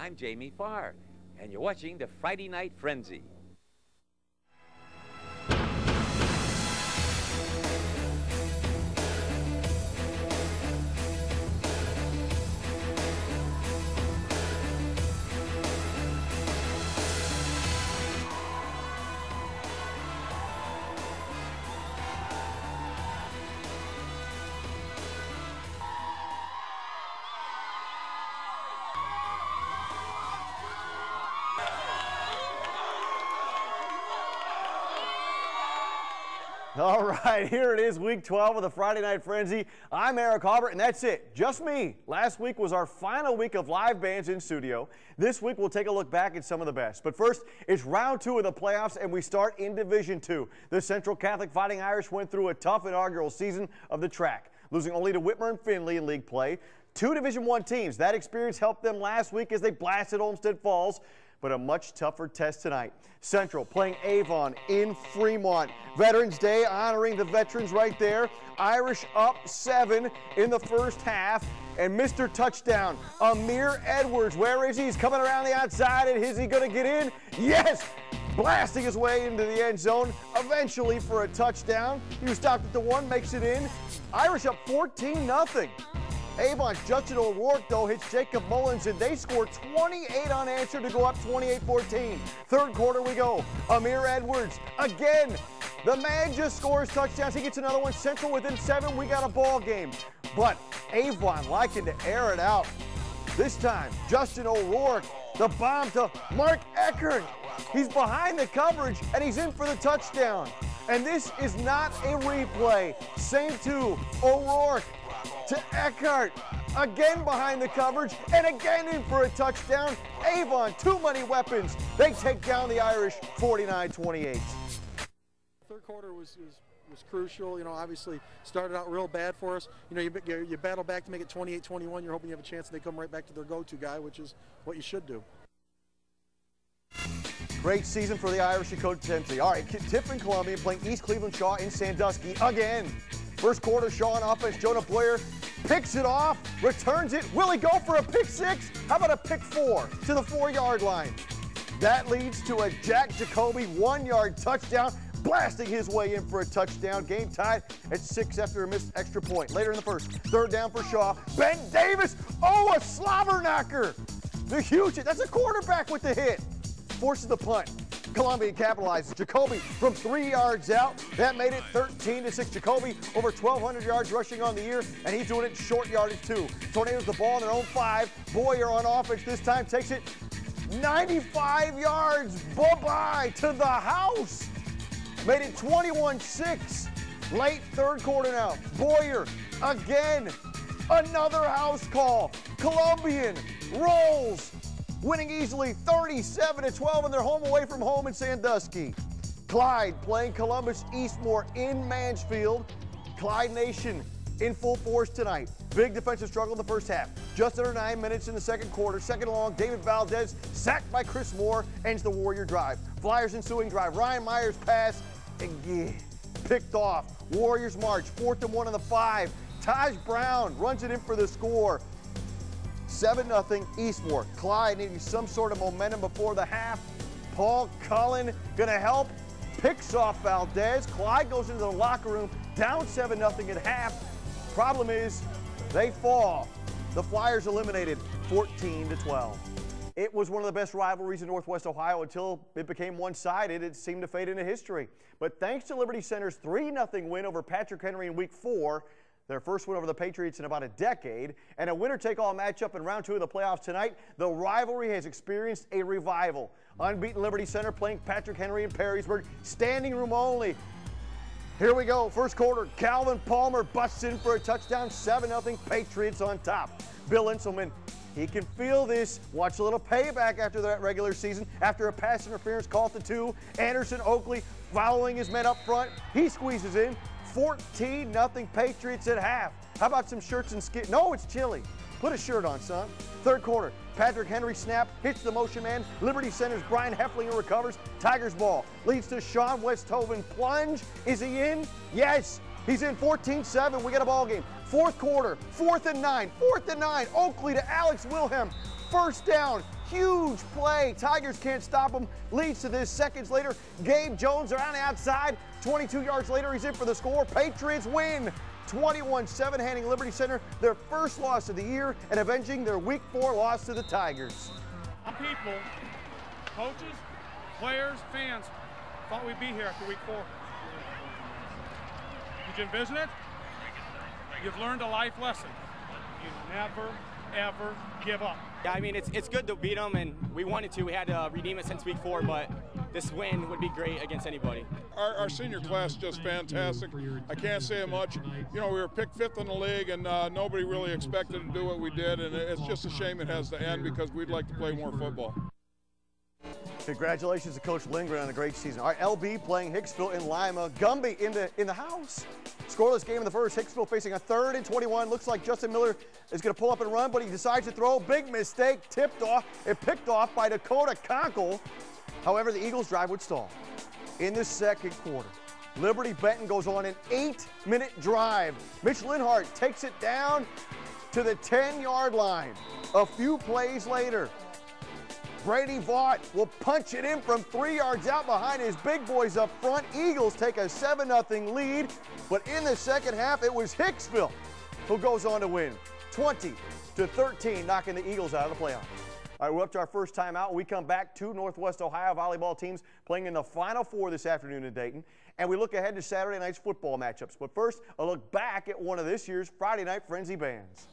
I'm Jamie Farr, and you're watching the Friday Night Frenzy. All right, here it is, week 12 of the Friday Night Frenzy. I'm Eric Harbert, and that's it, just me. Last week was our final week of live bands in studio. This week we'll take a look back at some of the best. But first, it's round 2 of the playoffs, and we start in Division 2. The Central Catholic Fighting Irish went through a tough inaugural season of the track, losing only to Whitmer and Findlay in league play. 2 Division I teams. That experience helped them last week as they blasted Olmsted Falls, but a much tougher test tonight. Central playing Avon in Fremont. Veterans Day honoring the veterans right there. Irish up 7 in the first half. And Mr. Touchdown, Amir Edwards. Where is he? He's coming around the outside, and is he going to get in? Yes! Blasting his way into the end zone, eventually for a touchdown. He was stopped at the 1, makes it in. Irish up 14-0. Avon's Justin O'Rourke, though, hits Jacob Mullins, and they score 28 unanswered to go up 28-14. Third quarter we go. Amir Edwards, again. The man just scores touchdowns. He gets another one. Central within 7. We got a ball game. But Avon liking to air it out. This time, Justin O'Rourke, the bomb to Mark Eckert. He's behind the coverage, and he's in for the touchdown. And this is not a replay. Same to O'Rourke. To Eckert, again behind the coverage, and again in for a touchdown. Avon, too many weapons. They take down the Irish 49-28. Third quarter was crucial. You know, obviously started out real bad for us. You know, you battle back to make it 28-21. You're hoping you have a chance, and they come right back to their go-to guy, which is what you should do. Great season for the Irish and Coach Dempsey. All right, Tiffin Columbian playing East Cleveland Shaw in Sandusky again. First quarter, Shaw on offense. Jonah Boyer picks it off, returns it. Will he go for a pick 6? How about a pick 4 to the 4-yard line? That leads to a Jack Jacoby 1-yard touchdown, blasting his way in for a touchdown. Game tied at 6 after a missed extra point. Later in the first, third down for Shaw. Ben Davis, oh, a slobber knocker. The huge hit. That's a quarterback with the hit. Forces the punt. Columbian capitalizes. Jacoby from 3 yards out. That made it 13-6. Jacoby over 1,200 yards rushing on the year, and he's doing it short yardage too. Tornadoes the ball in their own 5. Boyer on offense this time takes it 95 yards. Bye-bye to the house. Made it 21-6. Late third quarter now. Boyer again. Another house call. Columbian rolls. Winning easily 37-12, and they're home away from home in Sandusky. Clyde playing Columbus Eastmoor in Mansfield. Clyde Nation in full force tonight. Big defensive struggle in the first half. Just under 9 minutes in the second quarter. Second along, David Valdez sacked by Chris Moore, ends the Warrior drive. Flyers ensuing drive. Ryan Myers pass, again, picked off. Warriors march, 4th and 1 on the 5. Taj Brown runs it in for the score. 7-0 Eastmoor. Clyde needing some sort of momentum before the half. Paul Cullen gonna help. Picks off Valdez. Clyde goes into the locker room, down 7-0 at half. Problem is, they fall. The Flyers eliminated 14-12. It was one of the best rivalries in Northwest Ohio until it became one-sided. It seemed to fade into history. But thanks to Liberty Center's 3-0 win over Patrick Henry in week 4, their first win over the Patriots in about a decade, and a winner-take-all matchup in round 2 of the playoffs tonight, the rivalry has experienced a revival. Unbeaten Liberty Center playing Patrick Henry in Perrysburg, standing room only. Here we go, first quarter, Calvin Palmer busts in for a touchdown, 7-0 Patriots on top. Bill Inselman, he can feel this. Watch a little payback after that regular season, after a pass interference call at the 2. Anderson Oakley following his men up front, he squeezes in. 14-0 Patriots at half. How about some shirts and skin? No, it's chilly. Put a shirt on, son. Third quarter, Patrick Henry snap, hits the motion man. Liberty Center's Brian Hefflinger recovers. Tigers ball leads to Sean Westhoven. Plunge. Is he in? Yes. He's in 14-7. We got a ball game. Fourth quarter, 4th and 9. 4th and 9. Oakley to Alex Wilhelm. First down. Huge play. Tigers can't stop him. Leads to this seconds later. Gabe Jones around the outside. 22 yards later, he's in for the score. Patriots win 21-7, handing Liberty Center their first loss of the year and avenging their Week 4 loss to the Tigers. People, coaches, players, fans thought we'd be here after Week 4. Did you envision it? You've learned a life lesson. You never, ever give up. Yeah, I mean, it's good to beat them, and we wanted to. We had to redeem it since Week 4, but this win would be great against anybody. Our senior class is just fantastic. I can't say it much. You know, we were picked 5th in the league, and nobody really expected to do what we did, and it's just a shame it has to end because we'd like to play more football. Congratulations to Coach Lindgren on a great season. All right, LB playing Hicksville in Lima. Gumby in the house. Scoreless game in the first. Hicksville facing a 3rd and 21. Looks like Justin Miller is going to pull up and run, but he decides to throw. Big mistake. Tipped off and picked off by Dakota Conkle. However, the Eagles' drive would stall. In the second quarter, Liberty-Benton goes on an 8-minute drive. Mitch Linhart takes it down to the 10-yard line. A few plays later, Brady Vaught will punch it in from 3 yards out behind his big boys up front. Eagles take a 7-0 lead, but in the second half, it was Hicksville who goes on to win 20-13, knocking the Eagles out of the playoffs. All right, we're up to our first time out. When we come back, 2 Northwest Ohio volleyball teams playing in the Final Four this afternoon in Dayton, and we look ahead to Saturday night's football matchups. But first, a look back at one of this year's Friday Night Frenzy bands.